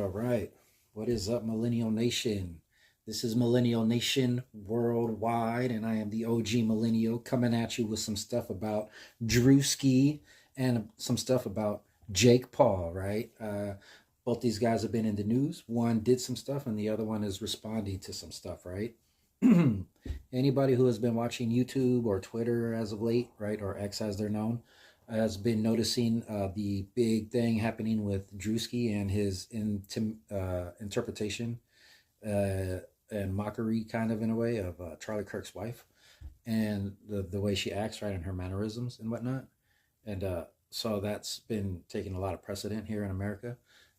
right. What is up, Millennial Nation? This is Millennial Nation Worldwide, and I am the OG Millennial coming at you with some stuff about Druski and some stuff about Jake Paul, right? Both these guys have been in the news. One did some stuff, and the other one is responding to some stuff, right? Anybody who has been watching YouTube or Twitter as of late, right, or X as they're known, has been noticing the big thing happening with Druski and his interpretation and mockery, kind of in a way, of Charlie Kirk's wife and the way she acts, right, and her mannerisms and whatnot. And so that's been taking a lot of precedent here in America.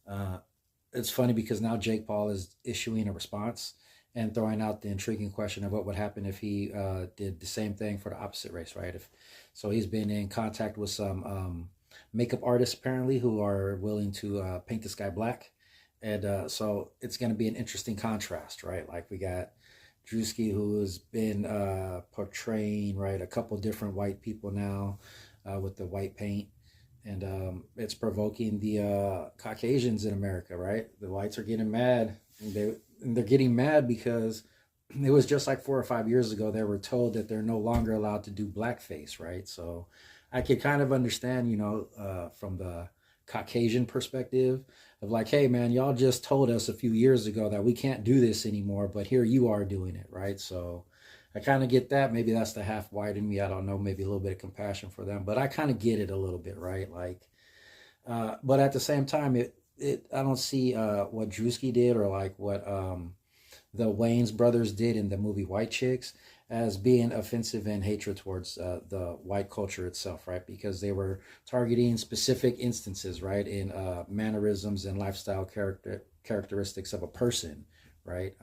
Uh, it's funny because now Jake Paul is issuing a response and throwing out the intriguing question of what would happen if he did the same thing for the opposite race, right? If so, he's been in contact with some makeup artists apparently who are willing to paint this guy black, and so it's going to be an interesting contrast, right? Like we got Druski, who has been portraying, right, a couple different white people now with the white paint. And it's provoking the Caucasians in America, right? The whites are getting mad. They're getting mad because it was just like 4 or 5 years ago they were told that they're no longer allowed to do blackface, right? So I could kind of understand, from the Caucasian perspective of like, hey man, y'all just told us a few years ago that we can't do this anymore, but here you are doing it, right? So I kind of get that. Maybe that's the half white in me. I don't know. Maybe a little bit of compassion for them, but I kind of get it a little bit, right? Like, but at the same time, I don't see what Drewski did or like what the Wayans brothers did in the movie White Chicks as being offensive and hatred towards the white culture itself, right? Because they were targeting specific instances, right, in mannerisms and lifestyle characteristics of a person, right?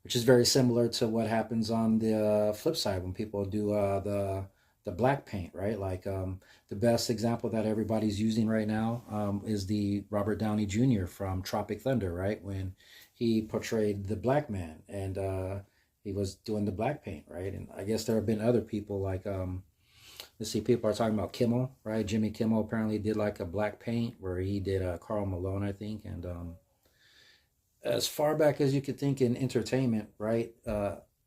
Which is very similar to what happens on the flip side when people do the black paint, right? Like the best example that everybody's using right now is the Robert Downey Jr. from Tropic Thunder, right? When he portrayed the black man and he was doing the black paint, right? And I guess there have been other people like, let's see, people are talking about Kimmel, right? Jimmy Kimmel apparently did like a black paint where he did Karl Malone, I think, and as far back as you could think in entertainment, right?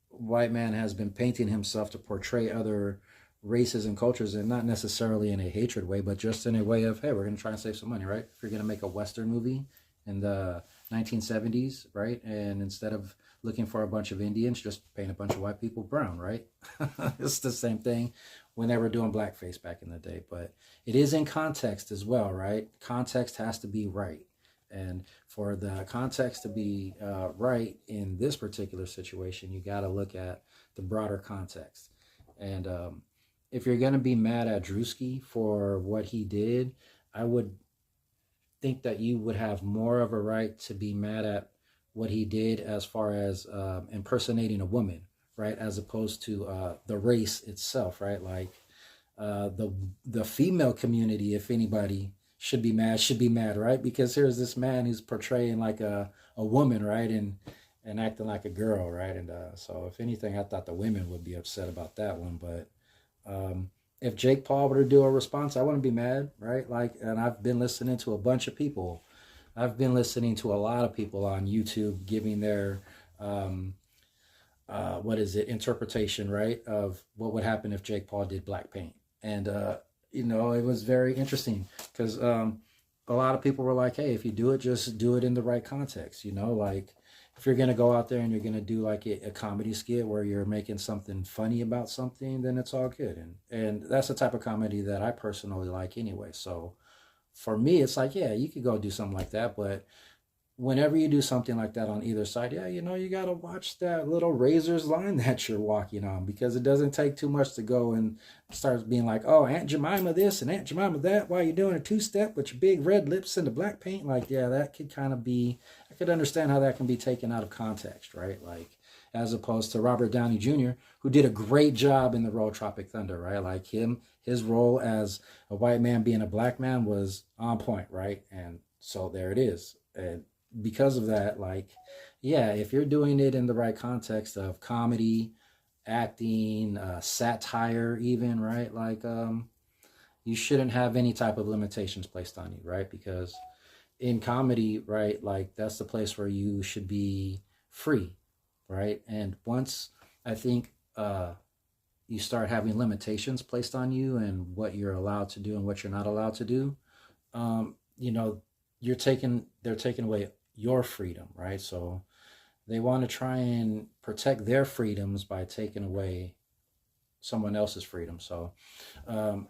White man has been painting himself to portray other races and cultures, and not necessarily in a hatred way, but just in a way of, hey, we're going to try and save some money, right? If you're going to make a Western movie in the 1970s, right? And instead of looking for a bunch of Indians, just paint a bunch of white people brown, right? It's the same thing when they were doing blackface back in the day, but it is in context as well, right? Context has to be right. And for the context to be right in this particular situation, you got to look at the broader context. And if you're going to be mad at Druski for what he did, I would think that you would have more of a right to be mad at what he did as far as impersonating a woman, right? As opposed to the race itself, right? Like the female community, if anybody should be mad, right? Because here's this man who's portraying like a woman, right? And acting like a girl, right? And so if anything, I thought the women would be upset about that one. But if Jake Paul were to do a response, I wouldn't be mad, right? Like, and I've been listening to a bunch of people. I've been listening to a lot of people on YouTube giving their, interpretation, right? Of what would happen if Jake Paul did black paint. And, it was very interesting because a lot of people were like, hey, if you do it, just do it in the right context. Like if you're going to go out there and you're going to do like a comedy skit where you're making something funny about something, then it's all good. And that's the type of comedy that I personally like anyway. So for me, it's like, yeah, you could go do something like that. But whenever you do something like that on either side, yeah, you got to watch that little razor's line that you're walking on, because it doesn't take too much to go and start being like, oh, Aunt Jemima this and Aunt Jemima that, while you're doing a two-step with your big red lips and the black paint. Like, yeah, that could kind of be, I could understand how that can be taken out of context, right? Like, as opposed to Robert Downey Jr., who did a great job in the role Tropic Thunder, right? Like his role as a white man being a black man was on point, right? And so there it is. And because of that, like, yeah, if you're doing it in the right context of comedy, acting, satire even, right? Like, you shouldn't have any type of limitations placed on you, right? Because in comedy, right? Like that's the place where you should be free, right? And once I think you start having limitations placed on you and what you're allowed to do and what you're not allowed to do, you know, they're taking away your freedom, right? So they want to try and protect their freedoms by taking away someone else's freedom. So um,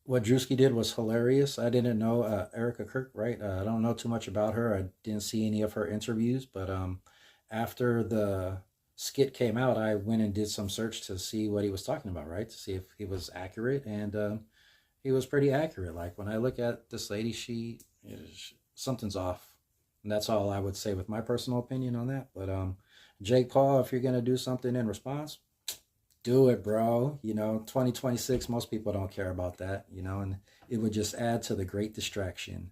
what Druski did was hilarious. I didn't know Erica Kirk, right? I don't know too much about her. I didn't see any of her interviews, but after the skit came out, I went and did some search to see what he was talking about, right? To see if he was accurate, and he was pretty accurate. Like when I look at this lady, something's off, and that's all I would say with my personal opinion on that. But Jake Paul, if you're gonna do something in response, do it, bro. 2026, most people don't care about that, and it would just add to the great distraction.